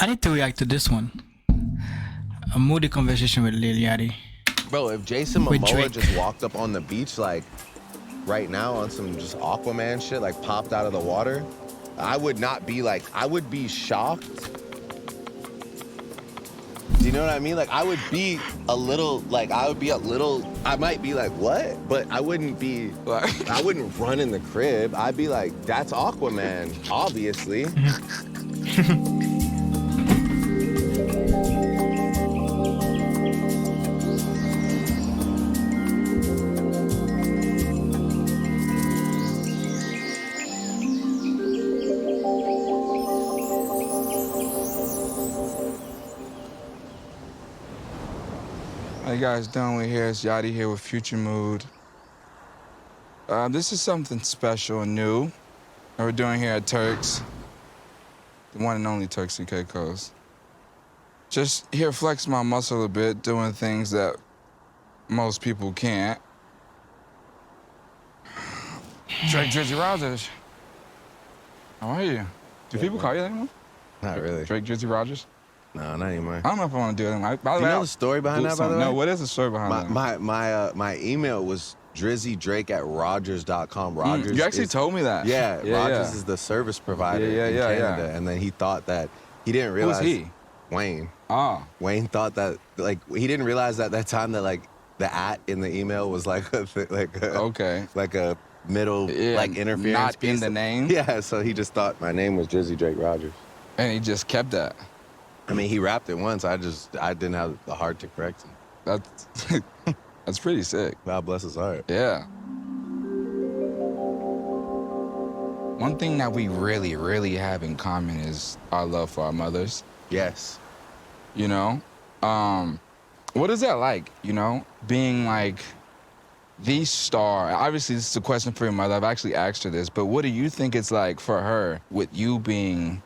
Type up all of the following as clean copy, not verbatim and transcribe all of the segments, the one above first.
I need to react to this one. A Moody conversation with Lil Yachty. Bro, if Jason With Momoa Drake. just walked up on the beach like right now on some just Aquaman shit, like popped out of the water, I would not be like, I would be shocked. Do you know what I mean? Like I would be a little, I might be like, what? But I wouldn't be, I wouldn't run in the crib. I'd be like, that's Aquaman, obviously. How you guys doing? We're here. It's Yachty here with FUTUREMOOD. This is something special and new that we're doing here at Turks, the one and only Turks and Caicos. Just here flex my muscle a bit, doing things that most people can't. Drake Drizzy Rogers. How are you? Do people call you that anymore? Not really. Drake Drizzy Rogers? No, not anymore. I don't know if I want to do it anymore. Do you know the story behind that, by the way? No, what is the story behind that? My email was drizzydrake@rogers.com. Rogers. You actually told me that. Yeah, Rogers is the service provider in Canada. And then he thought that, he didn't realize. Who's he? Wayne. Oh. Wayne thought that, like, he didn't realize at that time that, like, the @ in the email was like a middle, like, interference not piece. in the name? Yeah, so he just thought my name was Drizzy Drake Rogers. And he just kept that. I mean, he rapped it once. I didn't have the heart to correct him. That's pretty sick. God bless his heart. Yeah. One thing that we really, really have in common is our love for our mothers. Yes. You know? What is that like, you know? Being like the star. Obviously, this is a question for your mother. I've actually asked her this, but what do you think it's like for her with you being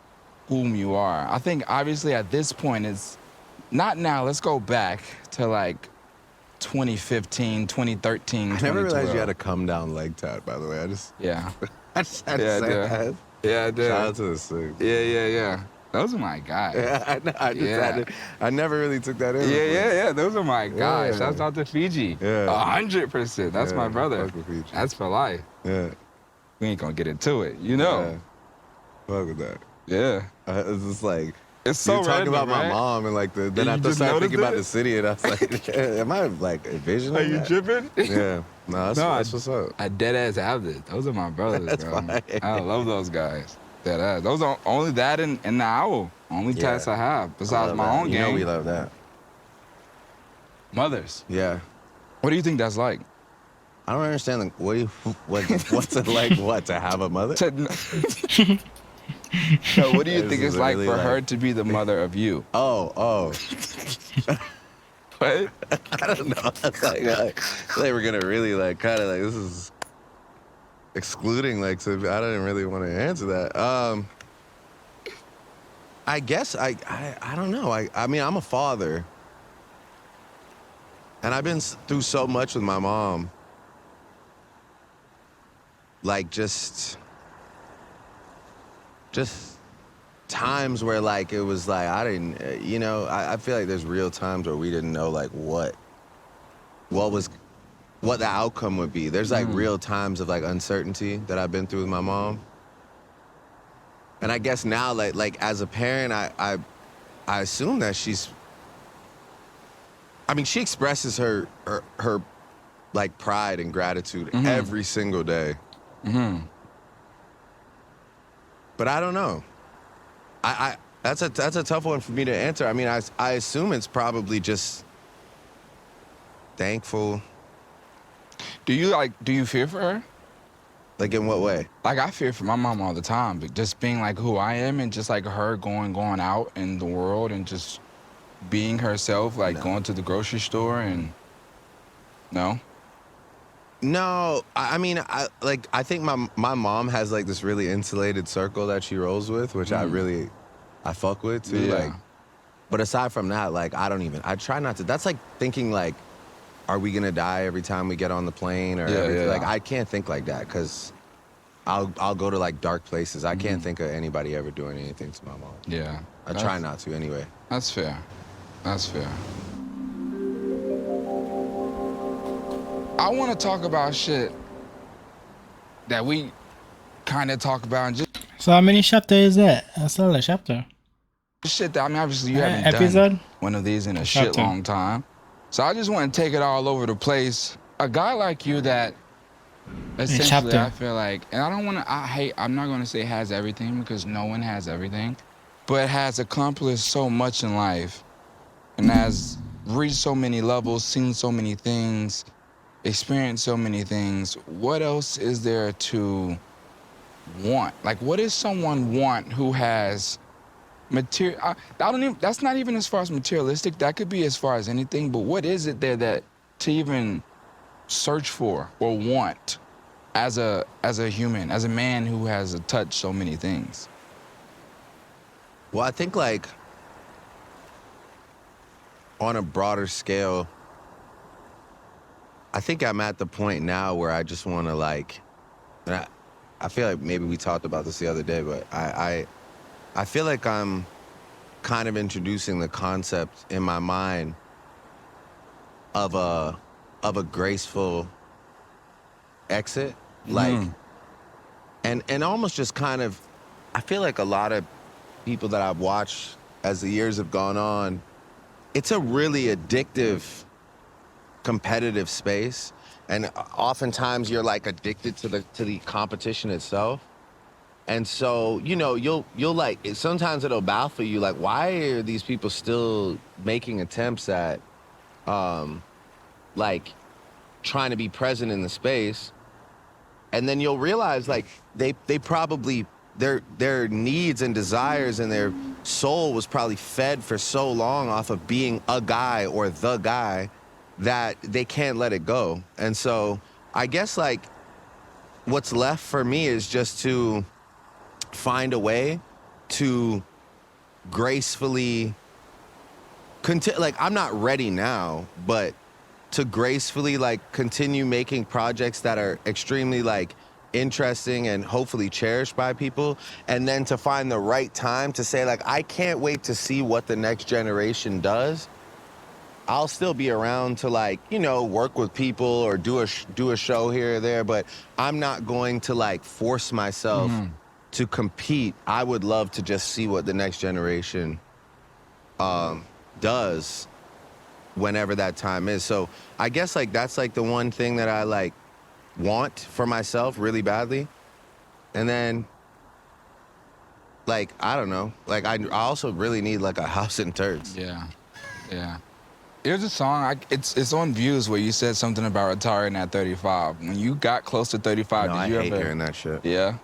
whom you are? I think obviously at this point it's not now. Let's go back to like 2015, 2013, I never realized you had a come down leg tat, by the way. I just Yeah. had to say that. Yeah, I did. Shout out to the Sigs. Yeah. Those are my guys. Yeah, I never really took that in. Yeah. Those are my guys. Yeah. Shouts out to Fiji. Yeah. 100%. That's my brother. Fuck with Fiji. That's for life. Yeah. We ain't gonna get into it, you know? Yeah. Fuck with that. Yeah. It's just like, It's so you're talking random, about my right? mom and like then You I just started thinking about noticed the city and I was like, am I like envisioning Are you that? tripping? Yeah. No, that's what's up. I dead ass have this. Those are my brothers, That's bro. fine. I love those guys. Dead ass. Those are only that and the owl. Only tats I have besides my own You game. know we love that. Mothers. Yeah. What do you think that's like? I don't understand. Like, what's it like? What, to have a mother? So what do you This think is it's like really for like- her to be the mother of you? Oh. What? I don't know. It's like we're gonna really like kind of like this is excluding like. So I didn't really want to answer that. I guess I don't know. I mean I'm a father, and I've been through so much with my mom. Like just times where like it was like I didn't, you know, I feel like there's real times where we didn't know like what the outcome would be. There's like real times of like uncertainty that I've been through with my mom. And I guess now like as a parent, I assume that she expresses her like pride and gratitude every single day. But I don't know. That's a tough one for me to answer. I mean, I assume it's probably just thankful. Do you fear for her? Like in what way? Like I fear for my mom all the time, but just being like who I am and just like her going out in the world and just being herself, like going to the grocery store and no? No, I mean, I think my mom has like this really insulated circle that she rolls with, which I fuck with too. Yeah. Like, but aside from that, like I try not to. That's like thinking like, are we gonna die every time we get on the plane or everything? Like I can't think like that because I'll go to like dark places. I can't think of anybody ever doing anything to my mom. Yeah. I try not to anyway. That's fair. That's fair. I want to talk about shit that we kind of talk about and just So how many chapter is that? That's all a chapter. shit that, I mean, obviously you haven't Episode? done one of these in a shit Chapter. long time. So I just want to take it all over the place. A guy like you that essentially chapter. I feel like, and I don't want to, I'm not going to say has everything because no one has everything, but has accomplished so much in life and has reached so many levels, seen so many things, experienced so many things. What else is there to want? Like, what does someone want who has material? I don't even, that's not even as far as materialistic. That could be as far as anything, but what is it there that to even search for or want as a human, as a man who has touched so many things? Well, I think like on a broader scale, I think I'm at the point now where I just want to like, and I feel like maybe we talked about this the other day, but I feel like I'm kind of introducing the concept in my mind of a graceful exit, like, and almost just kind of, I feel like a lot of people that I've watched as the years have gone on, it's a really addictive, competitive space, and oftentimes you're like addicted to the competition itself. And so, you know, you'll like, sometimes it'll baffle you, like, why are these people still making attempts at, like, trying to be present in the space? And then you'll realize, like, they probably, their needs and desires and their soul was probably fed for so long off of being a guy or the guy that they can't let it go. And so I guess, like, what's left for me is just to find a way to gracefully like, I'm not ready now, but to gracefully like continue making projects that are extremely like interesting and hopefully cherished by people, and then to find the right time to say, like, I can't wait to see what the next generation does. I'll still be around to, like, you know, work with people or do a show here or there, but I'm not going to like force myself to compete. I would love to just see what the next generation does whenever that time is. So I guess like that's like the one thing that I like want for myself really badly. And then, like, I don't know, like I also really need like a house in Turks. Yeah. Here's a song, it's on Views where you said something about retiring at 35. When you got close to 35, No, did you I hate ever? hearing that shit. Yeah?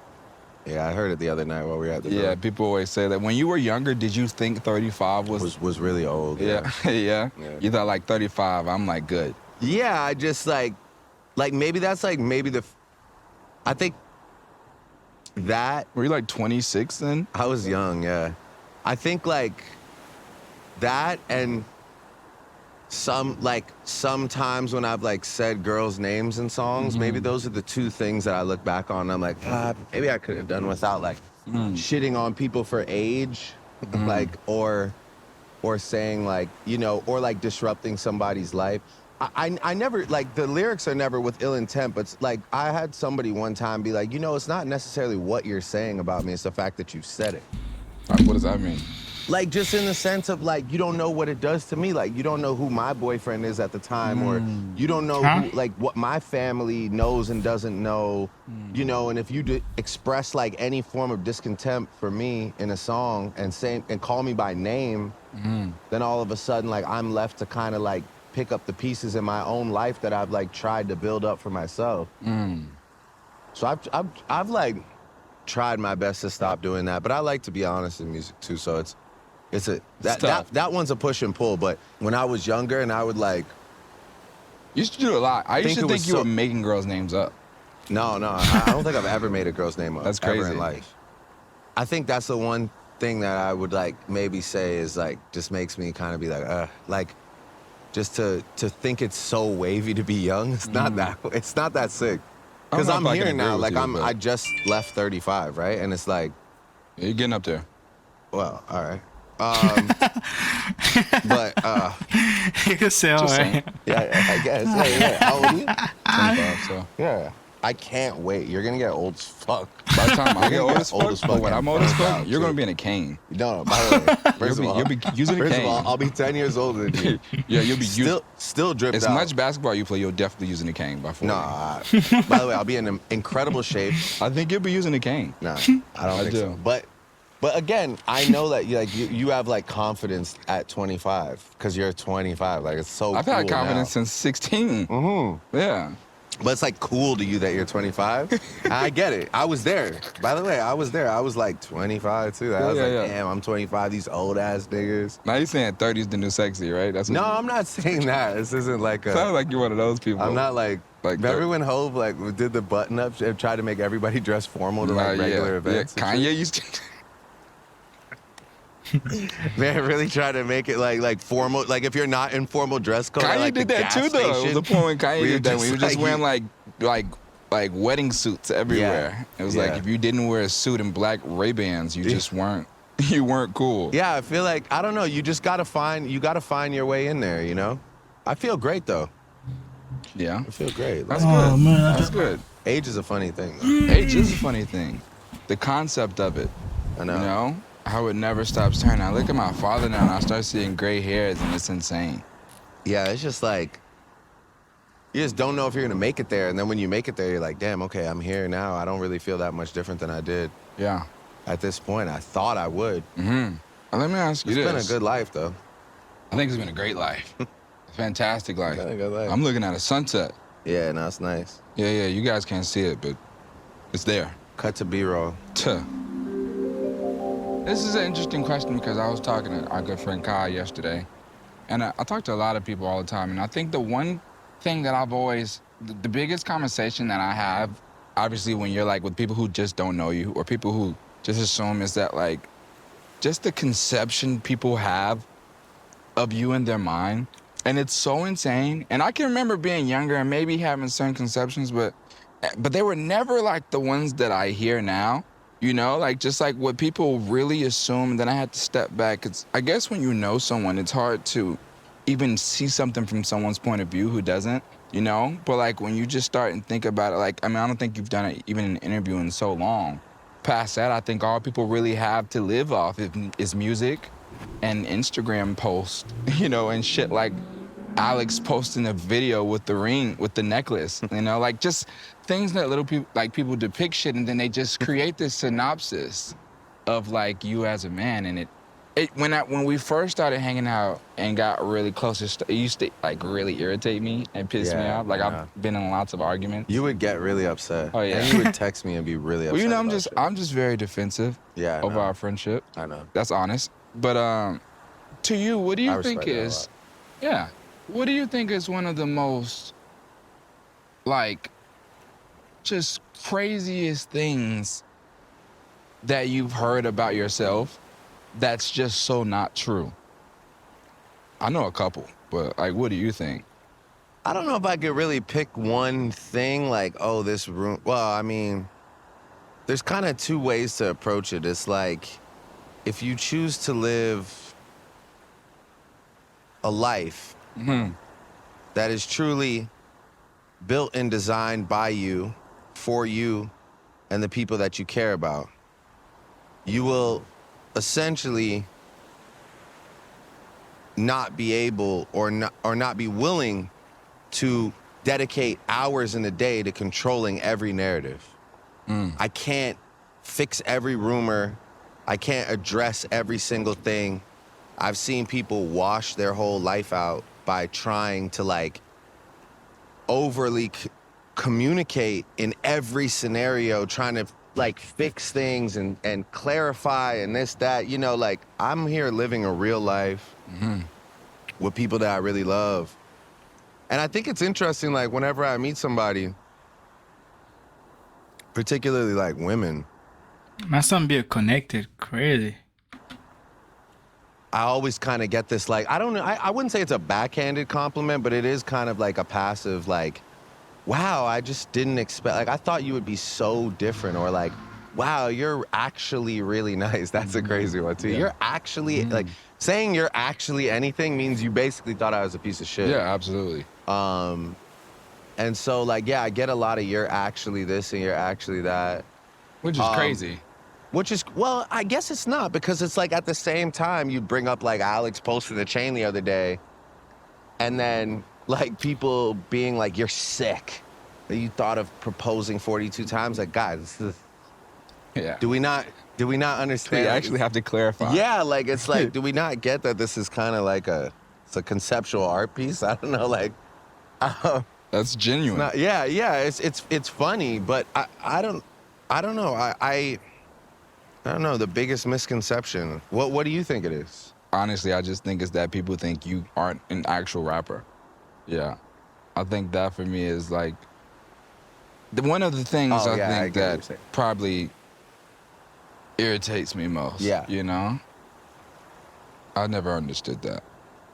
Yeah, I heard it the other night while we were at the Yeah, building. people always say that. When you were younger, did you think 35 was really old. Yeah. Yeah? You thought like 35, I'm like, good. Yeah, I just like maybe that's like I think that. Were you like 26 then? I was young, yeah. I think like that, and sometimes when I've like said girls' names in songs, maybe those are the two things that I look back on and I'm like, maybe I could have done without like shitting on people for age, like, or saying like, you know, or like disrupting somebody's life. I never, like, the lyrics are never with ill intent, but it's like, I had somebody one time be like, you know, it's not necessarily what you're saying about me, it's the fact that you said it. What does that mean? Like, just in the sense of, like, you don't know what it does to me. Like, you don't know who my boyfriend is at the time, or you don't know who, like, what my family knows and doesn't know, you know, and if you express, like, any form of discontent for me in a song and call me by name, then all of a sudden, like, I'm left to kind of, like, pick up the pieces in my own life that I've, like, tried to build up for myself. So I've, like, tried my best to stop doing that, but I like to be honest in music, too, so that one's a push and pull. But when I was younger and I would like, you used to do a lot. I used to think you were making girls' names up. No, I don't think I've ever made a girl's name up. That's crazy. Ever in life. I think that's the one thing that I would like maybe say is like just makes me kind of be like just to think it's so wavy to be young. It's not that. It's not that sick. Because know I'm if I can here agree now. with Like you, I but- just left 35, right? And it's like, Yeah, you're getting up there. well, all right. But You can say all Just right. saying. yeah, I guess. Yeah. How old are you? 25, so. Yeah. I can't wait. You're gonna get old as fuck. By the time I get You're old gonna as fuck, but when and I'm old as burnt fuck, out, you're too. gonna be in a cane. No, by the way, first of all, You'll be using a first cane. of all, I'll be 10 years older than you. Yeah, you'll be still dripped as out. much basketball you play, you'll definitely using a cane by 40. Nah. By the way, I'll be in incredible shape. I think you'll be using a cane. Nah, I don't I think do. so. But again, I know that you have like confidence at 25 because you're 25. Like it's so. I've cool had confidence now. since 16. Mm-hmm. Yeah. But it's like cool to you that you're 25. I get it. I was there. By the way, I was there. I was like 25 too. I was like, damn, I'm 25. These old ass niggas. Now you're saying 30 is the new sexy, right? That's what No, I'm not saying that. This isn't like a. Sounds like you're one of those people. I'm not like. Like remember when Hove like did the button up and tried to make everybody dress formal to like regular events? Yeah. Kanye used to. Man, really try to make it like formal. Like if you're not in formal dress code. Kanye like did the that gas too, though. It was station, the point when Kanye where did that. When he was just wearing like like wedding suits everywhere. It was like Yeah. if you didn't wear a suit and black Ray-Bans, you just weren't. You weren't cool. Yeah, I feel like I don't know. You just gotta find your way in there. You know. I feel great though. Yeah. I feel great. That's Like, good. Oh, man. That's good. age is a funny thing. Though. Age is a funny thing. The concept of it. I know. You know? How it never stops turning. I look at my father now and I start seeing gray hairs and it's insane. Yeah, it's just like you just don't know if you're gonna make it there, and then when you make it there, you're like, damn, okay, I'm here now. I don't really feel that much different than I did Yeah. at this point. I thought I would. Mm-hmm. Let me ask you It's this. been a good life though. I think it's been a great life. A fantastic life. Been a good life. I'm looking at a sunset. Yeah, no, it's nice. Yeah, you guys can't see it, but it's there. Cut to B-roll. Tuh. This is an interesting question because I was talking to our good friend Kyle yesterday, and I talk to a lot of people all the time, and I think the one thing that I've always, the biggest conversation that I have, obviously when you're like with people who just don't know you or people who just assume is that like, just the conception people have of you in their mind, and it's so insane. And I can remember being younger and maybe having certain conceptions, but they were never like the ones that I hear now. You know, like just like what people really assume. And then I had to step back. It's, I guess when you know someone, it's hard to even see something from someone's point of view who doesn't, you know? But like when you just start and think about it, like, I mean, I don't think you've done it even in an interview in so long. Past that, I think all people really have to live off is music and Instagram posts, you know, and shit like Alex posting a video with the ring, with the necklace, you know, like just things that little people, like people depict shit and then they just create this synopsis of like you as a man. And when we first started hanging out and got really close, it used to like really irritate me and piss me off. Like I've been in lots of arguments. You would get really upset. Oh, yeah. And you would text me and be really upset. Well, you know, about I'm just very defensive shit. over our friendship. I know. That's honest. But to you, what do I you think respect that a is, lot. yeah, what do you think is one of the most, like, just craziest things that you've heard about yourself that's just so not true? I know a couple, but like, what do you think? I don't know if I could really pick one thing like, oh, this room. Well, I mean, there's kind of two ways to approach it. It's like, if you choose to live a life that is truly built and designed by you, for you, and the people that you care about, you will essentially not be able or not be willing to dedicate hours in a day to controlling every narrative. I can't fix every rumor. I can't address every single thing. I've seen people wash their whole life out by trying to like overly communicate in every scenario, trying to like fix things and clarify and this, that, you know, like I'm here living a real life with people that I really love. And I think it's interesting, like whenever I meet somebody, particularly like women, My son be connected, crazy. I always kind of get this, like, I don't know, I wouldn't say it's a backhanded compliment, but it is kind of like a passive, like, wow, I just didn't expect, like, I thought you would be so different, or like, wow, you're actually really nice. That's a crazy one too. Yeah. You're actually, like, saying you're actually anything means you basically thought I was a piece of shit. Yeah, absolutely. And so, like, yeah, I get a lot of you're actually this and you're actually that. Which is crazy. Which is, well, I guess it's not, because it's like at the same time you bring up like Alex posted the chain the other day, and then like people being like, you're sick that you thought of proposing 42 times. Like, guys, Yeah. do we not understand? We actually have to clarify. Yeah, like, it's like, do we not get that this is kind of like it's a conceptual art piece? I don't know, like, That's genuine. yeah, it's funny, but I don't know. I don't know, the biggest misconception. What do you think it is? Honestly, I just think it's that people think you aren't an actual rapper. Yeah. I think that for me is like one of the things I think that probably irritates me most. Yeah. You know? I never understood that.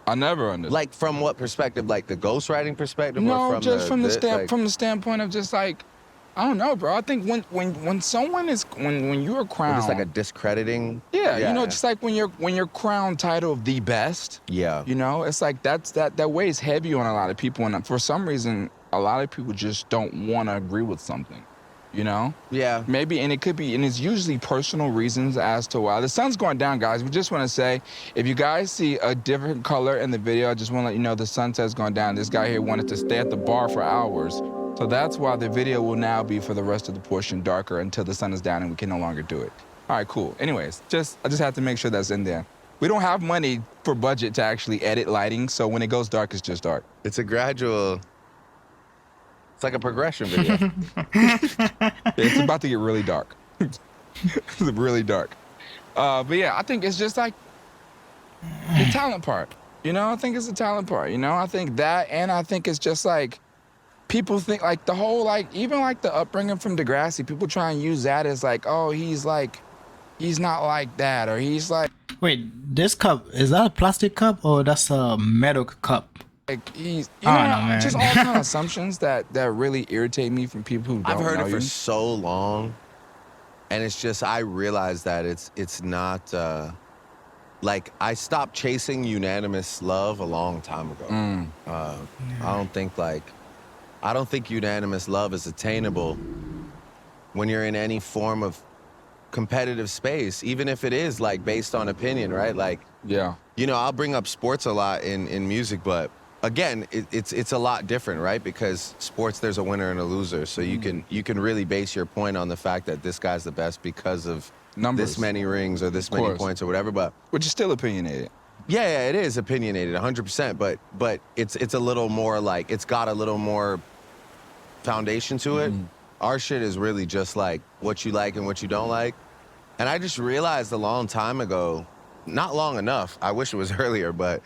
I never understood. Like, from what perspective? Like the ghostwriting perspective? No, or from just from the standpoint of just like, I don't know, bro. I think when someone is when you're crowned, it's like a discrediting. Yeah, you know, just like when you're crowned title of the best. Yeah. You know, it's like that weighs heavy on a lot of people, and for some reason, a lot of people just don't want to agree with something. You know? Yeah. Maybe, and it could be, and it's usually personal reasons as to why. The sun's going down, guys. We just want to say, if you guys see a different color in the video, I just want to let you know the sunset's going down. This guy here wanted to stay at the bar for hours. So that's why the video will now be for the rest of the portion darker until the sun is down and we can no longer do it. All right, cool. Anyways, I just have to make sure that's in there. We don't have money for budget to actually edit lighting, so when it goes dark, it's just dark. It's a gradual. It's like a progression video. It's about to get really dark. It's really dark. But yeah, I think it's just like the talent part. You know, I think it's the talent part. You know, I think that, and I think it's just like people think like the whole, like, even like the upbringing from Degrassi, people try and use that as like, oh, he's not like that, or he's like. Wait, this cup, is that a plastic cup or that's a metal cup? Like he's, I don't know, man. just all kind of assumptions that really irritate me from people who don't know I've heard it for you. so long, and it's just, I realize that it's not, like, I stopped chasing unanimous love a long time ago. I don't think unanimous love is attainable when you're in any form of competitive space, even if it is like based on opinion, right? Like, Yeah. you know, I'll bring up sports a lot in music, but again, it's a lot different, right? Because sports, there's a winner and a loser, so you can really base your point on the fact that this guy's the best because of Numbers. this many rings or this many points or whatever. But which is still opinionated. yeah, it is opinionated, 100%. But it's a little more like, it's got a little more foundation to it. Our shit is really just like what you like and what you don't like. And I just realized a long time ago, not long enough, I wish it was earlier, but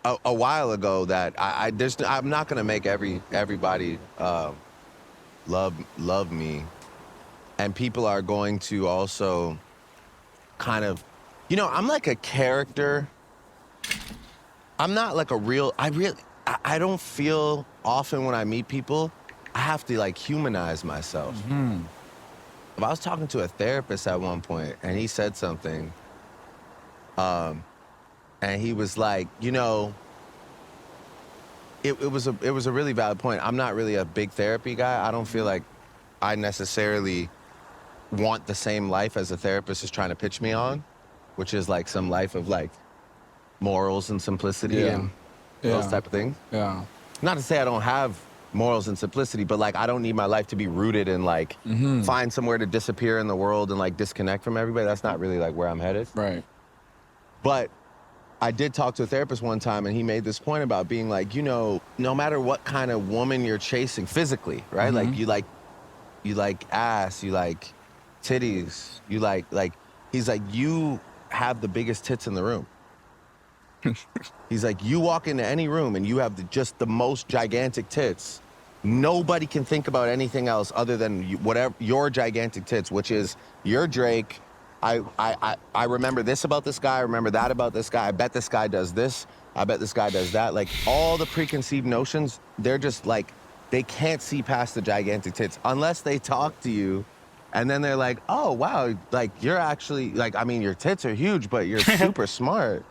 a while ago, that I'm not gonna make everybody love me, and people are going to also kind of, you know, I'm like a character. I'm not like a real. I don't feel often when I meet people, I have to like humanize myself. I was talking to a therapist at one point, and he said something. And he was like, you know, it was a really valid point. I'm not really a big therapy guy. I don't feel like I necessarily want the same life as a therapist is trying to pitch me on, which is like some life of like morals and simplicity and those type of things. Yeah. Not to say I don't have morals and simplicity, but like I don't need my life to be rooted in like find somewhere to disappear in the world and like disconnect from everybody. That's not really like where I'm headed. Right. But I did talk to a therapist one time, and he made this point about being like, you know, no matter what kind of woman you're chasing physically, right? Like you like ass, you like titties, you like he's like, you have the biggest tits in the room. He's like, you walk into any room and you have just the most gigantic tits. Nobody can think about anything else other than whatever your gigantic tits, which is you're Drake. I remember this about this guy. I remember that about this guy. I bet this guy does this. I bet this guy does that. Like all the preconceived notions, they're just like they can't see past the gigantic tits unless they talk to you. And then they're like, oh, wow, like, you're actually, like, I mean, your tits are huge, but you're super smart.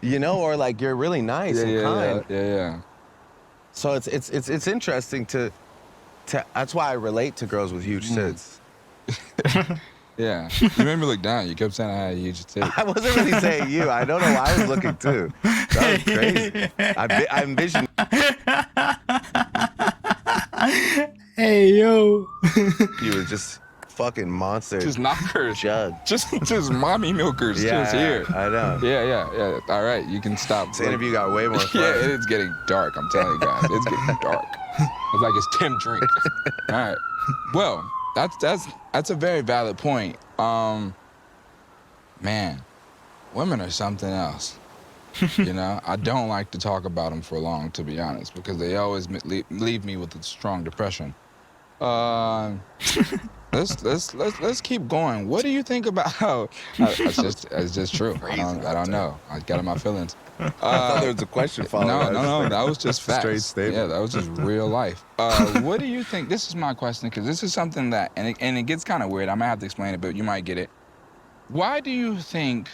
You know, or like, you're really nice and kind. Yeah. So it's interesting to, that's why I relate to girls with huge tits. Yeah. You made me look down. You kept saying I had a huge tits. I wasn't really saying you. I don't know why I was looking too. That was crazy. I envisioned. Hey, yo. You were just fucking monster. Just knockers. Jug. Just mommy milkers. Yeah, Just here. I know. Yeah. All right, you can stop. This interview got way more fun. Yeah, it's getting dark. I'm telling you guys, it's getting dark. It's like it's Tim drink. All right. Well, that's a very valid point. Man, women are something else. You know, I don't like to talk about them for long, to be honest, because they always leave me with a strong depression. Let's keep going. What do you think about? It's just true. I don't know. I got in my feelings. I thought there was a question following. No. That was just facts. Straight statement. Yeah, that was just real life. What do you think? This is my question, because this is something that, and it gets kind of weird. I might have to explain it, but you might get it. Why do you think?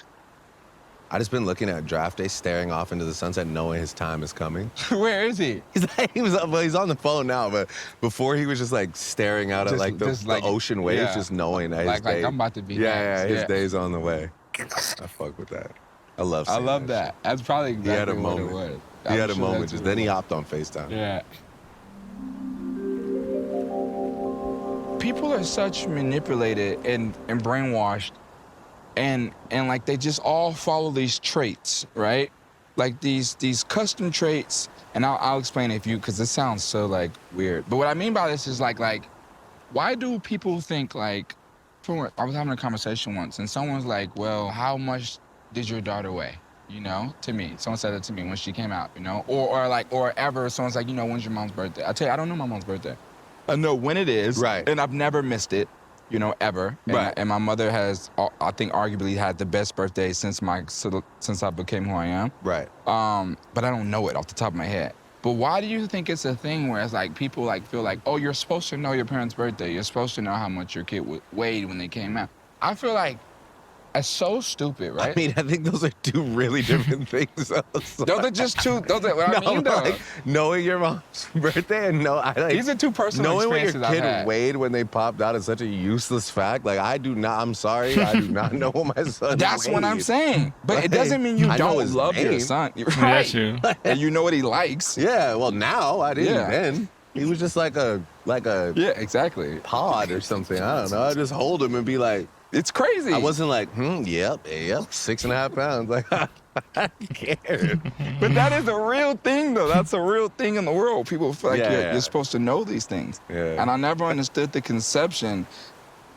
I just been looking at draft day, staring off into the sunset, knowing his time is coming. Where is he? He's on the phone now, but before he was just like staring out at like the ocean waves, just knowing that his day. Like I'm about to be. His day's on the way. I fuck with that. I love that. That's probably exactly what it was. He had a moment. Just then he hopped on FaceTime. Yeah. People are such manipulated and brainwashed. And like they just all follow these traits, right? Like these custom traits, and I'll explain it because this sounds so like weird. But what I mean by this is like why do people think like? I was having a conversation once, and someone's like, "Well, how much did your daughter weigh?" You know, to me, someone said it to me when she came out. You know, or ever someone's like, you know, when's your mom's birthday? I tell you, I don't know my mom's birthday. I know when it is, right? And I've never missed it. You know, ever. Right. And my mother has, I think, arguably had the best birthday since I became who I am. Right. But I don't know it off the top of my head. But why do you think it's a thing where it's like people like feel like, oh, you're supposed to know your parents' birthday. You're supposed to know how much your kid weighed when they came out. I feel like it's so stupid, right? I mean, I think those are two really different things. Those are just two. Those are what I mean, though. Like, knowing your mom's birthday and these are two personal knowing what your experiences I've had. kid weighed when they popped out is such a useless fact. Like I'm sorry, I do not know what my son That's weighed. what I'm saying. But like, it doesn't mean you don't love your son. Right. And you know what he likes. Yeah, well now I didn't then. He was just like a yeah, exactly. pod or something. I don't know. I just hold him and be like, it's crazy. I wasn't like, yep, 6.5 pounds. Like, I cared. But that is a real thing, though. That's a real thing in the world. People feel like you're supposed to know these things. Yeah. And I never understood the conception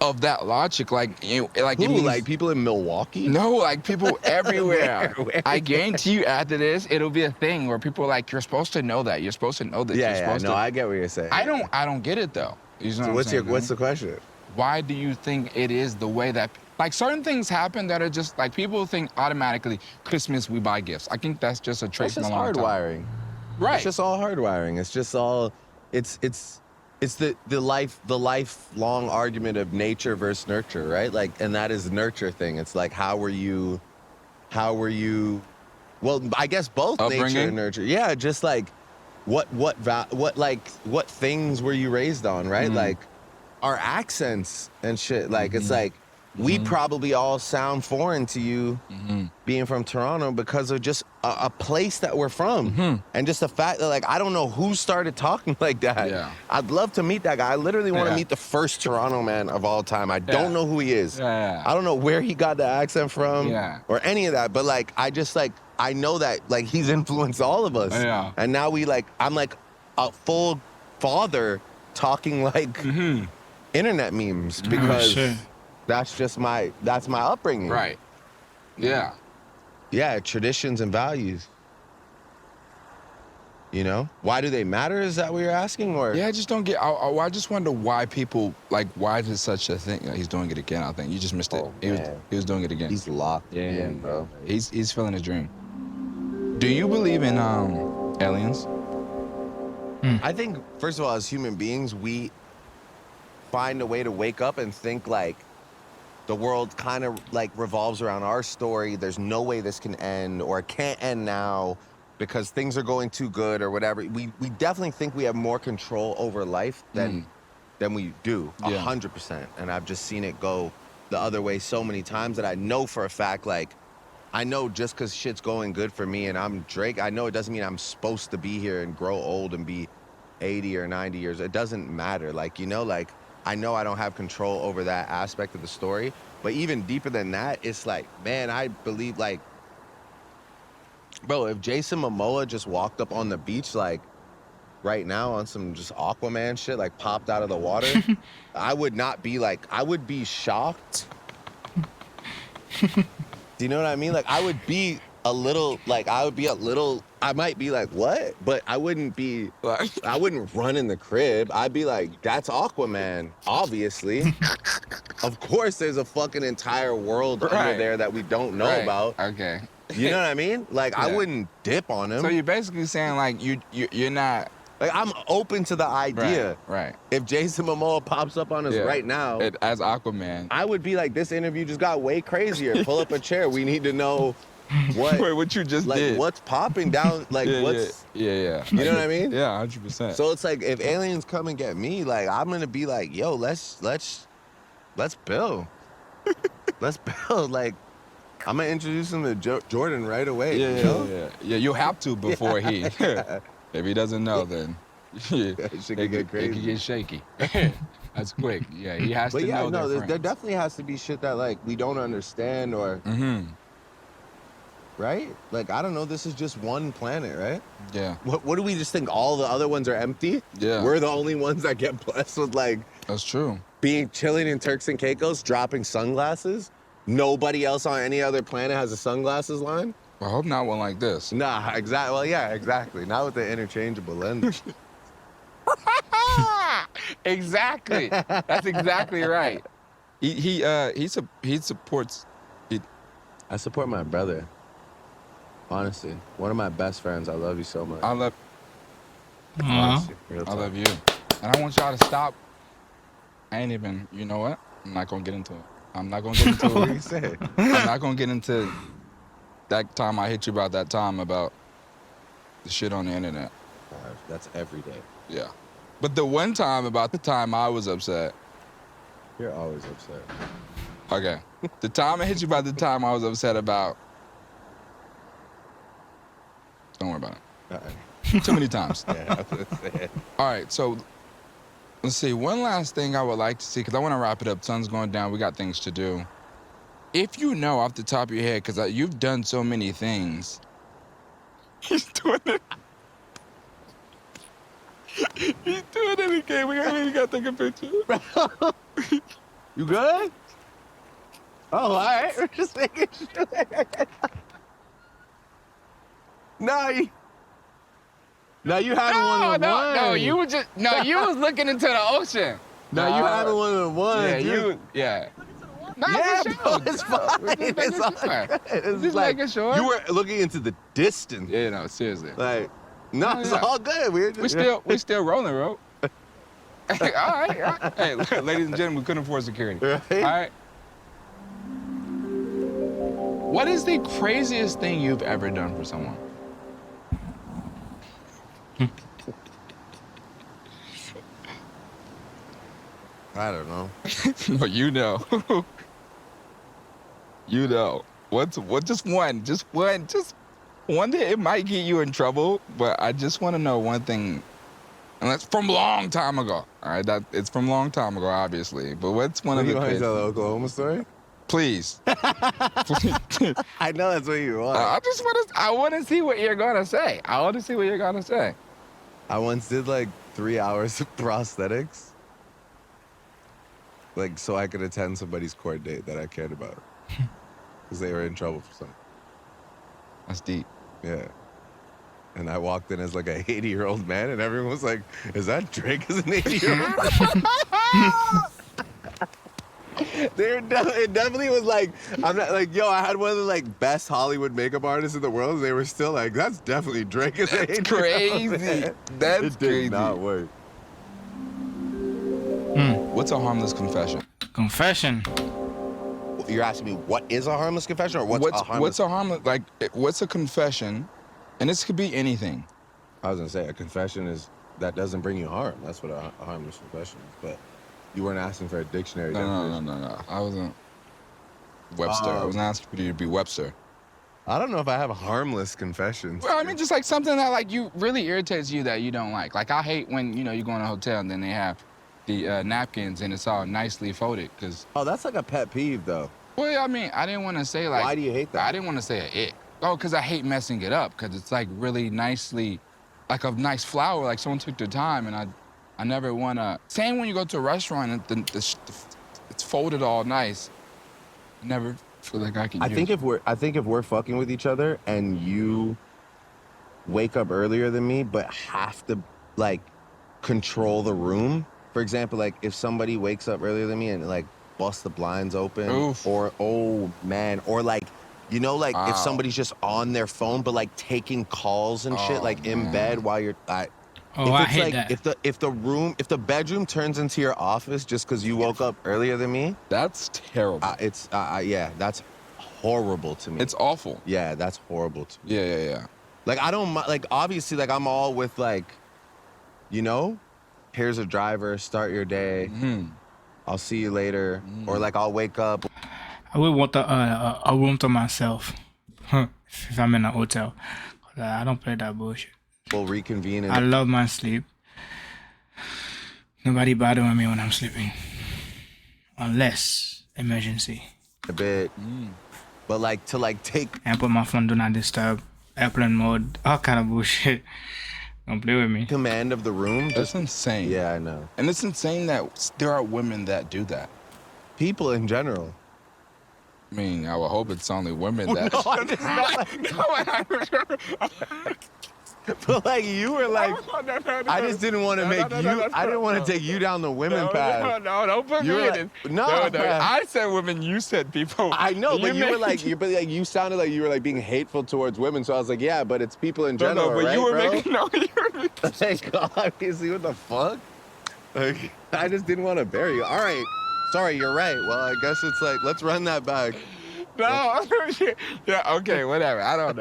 of that logic. Like, like people in Milwaukee? No, like people everywhere. Where? I guarantee you after this, it'll be a thing where people are like, you're supposed to know that. You're supposed to know this. I get what you're saying. I don't get it, though. You know so what's the question? Why do you think it is the way that, like, certain things happen that are just, like, people think automatically, Christmas, we buy gifts. I think that's just a trait. It's just hardwiring. Right. It's just all hardwiring. It's just all, it's the lifelong argument of nature versus nurture, right? Like, and that is the nurture thing. It's like, how were you, well, I guess both upbringing? Nature and nurture. Yeah, just like, what things were you raised on, right? Like, our accents and shit, like it's like we probably all sound foreign to you being from Toronto because of just a place that we're from and just the fact that like I don't know who started talking like that. Yeah. I'd love to meet that guy. I literally want to meet the first Toronto man of all time. I don't know who he is. I don't know where he got the accent from or any of that, but like I just like I know that like he's influenced all of us. And now I'm like a full father talking like internet memes because that's my upbringing. Right. Yeah. Yeah, traditions and values. You know? Why do they matter? Is that what you're asking? Or yeah, I just don't get. I just wonder why people like. Why is it such a thing? He's doing it again. I think you just missed it. He was doing it again. He's locked in, bro. He's feeling his dream. Do you believe in aliens? I think, first of all, as human beings, we find a way to wake up and think like the world kind of like revolves around our story. There's no way this can end, or it can't end now because things are going too good or whatever. We definitely think we have more control over life than we do, 100%. And I've just seen it go the other way so many times that I know for a fact, like, I know just because shit's going good for me and I'm Drake, I know it doesn't mean I'm supposed to be here and grow old and be 80 or 90 years. It doesn't matter. Like, you know, like, I know I don't have control over that aspect of the story. But even deeper than that, it's like, man, I believe, like, bro, if Jason Momoa just walked up on the beach, like, right now on some just Aquaman shit, like, popped out of the water, I would not be, like, I would be shocked. Do you know what I mean? Like, I would be a little, like, I might be like, what? But I wouldn't be, I wouldn't run in the crib. I'd be like, that's Aquaman, obviously. Of course there's a fucking entire world under there that we don't know about. Okay. You know what I mean? Like, I wouldn't dip on him. So you're basically saying, like, you're not... Like, I'm open to the idea. Right. If Jason Momoa pops up on us right now, as Aquaman, I would be like, this interview just got way crazier. Pull up a chair. We need to know what. Wait, what you just did. What's popping down? Like, what's. Yeah. You know what I mean? Yeah, 100%. So it's like, if aliens come and get me, like, I'm gonna be like, yo, let's build. Let's build. Like, I'm gonna introduce him to Jordan right away. Yeah. You'll have to before he. If he doesn't know, then it could get crazy. It could get shaky. That's quick. Yeah, he has but to know. No, their there definitely has to be shit that, like, we don't understand, or right? Like, I don't know. This is just one planet, right? Yeah. What do we just think? All the other ones are empty? Yeah. We're the only ones that get blessed with, like, that's true. Chilling in Turks and Caicos, dropping sunglasses. Nobody else on any other planet has a sunglasses line. I hope not one like this. Nah, exactly. Well, yeah, exactly. Not with the interchangeable lenses. Exactly. That's exactly right. He supports. I support my brother. Honestly, one of my best friends. I love you so much. I love. Honestly, I love you, and I want y'all to stop. I ain't even. You know what? I'm not gonna get into it. I'm not gonna get into it. What do you say? I'm not gonna get into that time I hit you about that time about the shit on the internet. That's every day. Yeah. But the one time about the time I was upset. You're always upset. Okay. The time I hit you about the time I was upset about. Don't worry about it. Too many times. Yeah, all right, so let's see. One last thing I would like to see, because I want to wrap it up. Sun's going down. We got things to do. If you know off the top of your head, because you've done so many things. He's doing it. He's doing it again. We gotta take a picture. You good? Oh, all right. We're just making sure. No, you having one. No, you were just you was looking into the ocean. No, you having one. Yeah, No, yeah, bro, it's fine. It's all good. It's just like, making sure. You were looking into the distance. Yeah, no, seriously. Like, no, it's all good. We're still rolling, bro. All right. Hey, ladies and gentlemen, we couldn't afford security. Right? All right. What is the craziest thing you've ever done for someone? I don't know. No, you know. You know. What? Just one that it might get you in trouble, but I just want to know one thing. And that's from a long time ago. All right, it's from a long time ago, obviously. But what's one of the crazy? You want to tell the Oklahoma story? Please. I know that's what you want. I want to see what you're gonna say. I once did like 3 hours of prosthetics, like so I could attend somebody's court date that I cared about, because they were in trouble for something. That's deep. Yeah. And I walked in as like a 80-year-old man, and everyone was like, "Is that Drake as an 80-year-old?" It definitely was like, I'm not like, yo, I had one of the like best Hollywood makeup artists in the world. And they were still like, that's definitely Drake. That's crazy. That's it did crazy. not work. What's a harmless confession? Confession. You're asking me what is a harmless confession or what's a harmless like what's a confession? And this could be anything. I was gonna say a confession is that doesn't bring you harm. That's what a harmless confession is. But you weren't asking for a dictionary definition. No. I wasn't Webster. I wasn't asking for you to be Webster. I don't know if I have harmless confessions. Well, I mean, just like something that like you really irritates you that you don't like. Like I hate when you go in a hotel and then they have the napkins and it's all nicely folded. Cause that's like a pet peeve though. Well, I mean, I didn't want to say like. Why do you hate that? I didn't want to say a ick. Oh, cause I hate messing it up. Cause it's like really nicely, like a nice flower. Like someone took their time, and I never wanna. Same when you go to a restaurant and it's folded all nice. I never feel like I can. I think if we're fucking with each other and you wake up earlier than me, but have to like control the room. For example, like if somebody wakes up earlier than me and like bust the blinds open, Oof. or or like. Like if somebody's just on their phone, but like taking calls and shit, like in bed while you're. I hate that. If the bedroom turns into your office just because you woke up earlier than me, that's terrible. Yeah, that's horrible to me. It's awful. Yeah, that's horrible to me. Yeah. Like I don't like obviously like I'm all with like, here's a driver, start your day. I'll see you later, or like I'll wake up. I would want a room to myself if I'm in a hotel. I don't play that bullshit. We'll reconvene. I love my sleep. Nobody bothering me when I'm sleeping. Unless emergency. A bit. But like to like take... And put my phone do not disturb. Airplane mode. All kind of bullshit. Don't play with me. Command of the room. That's insane. Yeah, I know. And it's insane that there are women that do that. People in general. I mean, I would hope it's only women that. But like you were like, I just didn't want to make you. I didn't want to take you down the women path. No, don't put me in it. No, I said women. You said people. I know, but you were like, you sounded like you were like being hateful towards women. So I was like, yeah, but it's people in general, but right, you were bro? making Like, obviously, what the fuck? Like, I just didn't want to bury you. All right. Sorry, you're right. Well, I guess it's like, let's run that back. No, yeah, okay, whatever. I don't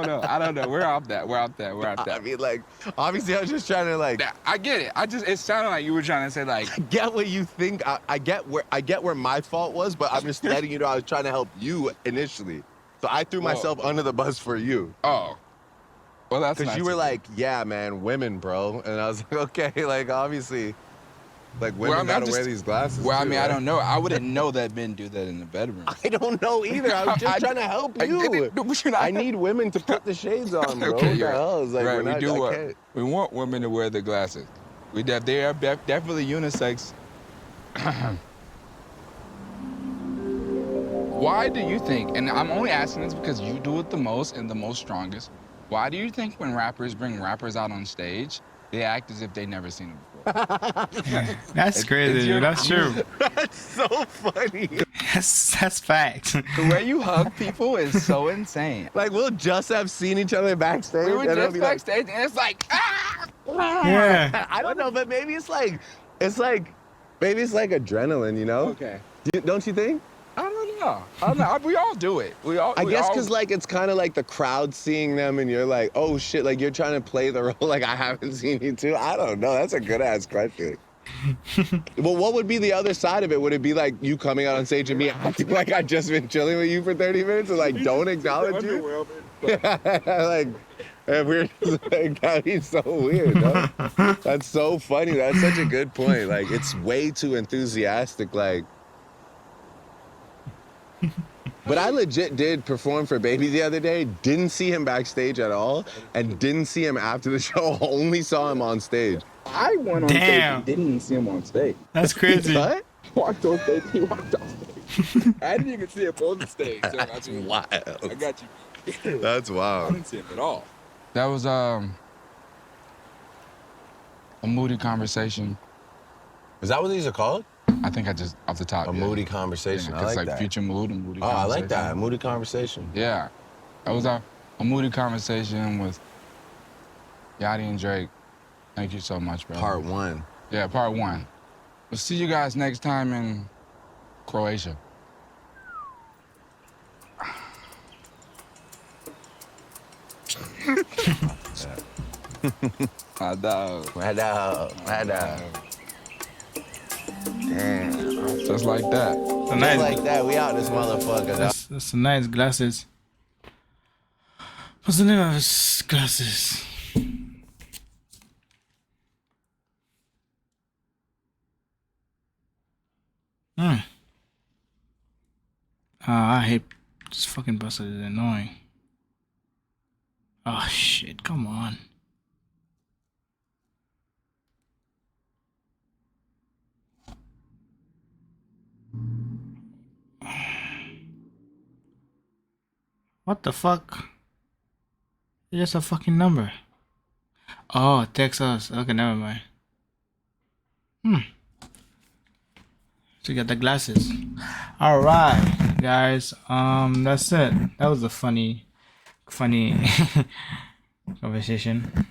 know. We're off that. I mean, like, obviously, I was just trying to like. I get it. It sounded like you were trying to say like. I get what you think. I get where my fault was, but I'm just letting you know I was trying to help you initially. So I threw myself under the bus for you. Oh. Well, that's because nice you were like, yeah, man, women, bro, and I was like, okay, like obviously. Like women gotta wear these glasses. Well, I mean, right? I don't know. I wouldn't know that men do that in the bedroom. I don't know either. I was just trying to help you. I need women to put the shades on, bro. Okay, what the hell? It's like, right, we want women to wear the glasses. They are definitely unisex. Why do you think, and I'm only asking this because you do it the most and the most strongest, why do you think when rappers bring rappers out on stage, they act as if they never seen them before? Yeah, that's crazy. That's true. That's so funny. That's fact. The way you hug people is so insane. Like we'll just have seen each other backstage. We were just backstage, and it's like, ah! Yeah. I don't know, but maybe it's like adrenaline, you know? Okay. Don't you think? I don't know. We all do it. I guess because like it's kind of like the crowd seeing them and you're like, oh shit, like you're trying to play the role like I haven't seen you too. I don't know. That's a good ass question. Well, what would be the other side of it? Would it be like you coming out on stage and me acting like I've just been chilling with you for 30 minutes and like don't acknowledge you? Like, and we're just like, that'd be so weird, though. That's so funny. That's such a good point. Like, it's way too enthusiastic, like. But I legit did perform for Baby the other day, didn't see him backstage at all, and didn't see him after the show, only saw him on stage. I went on stage and didn't even see him on stage. That's crazy. What? Walked on stage, he walked off stage. I didn't even see him on the stage. So That's wild. I got you. That's wild. I didn't see him at all. That was a Moody conversation. Is that what these are called? I think I just off the top. A moody conversation. I it's like like that. future mood and moody Oh, I conversation. like that. A moody conversation. Yeah. That was a moody conversation with Yachty and Drake. Thank you so much, bro. Part 1. Yeah, part 1. We'll see you guys next time in Croatia. My dog. My dog. Damn. Just like that. So Just nice. like that, we out this motherfucker. Dog. That's some nice glasses. What's the name of his glasses? I hate this fucking bus. Is annoying. Oh shit! Come on. What the fuck? It's just a fucking number. Oh, text us. Okay, never mind. So you got the glasses. All right, guys. That's it. That was a funny conversation.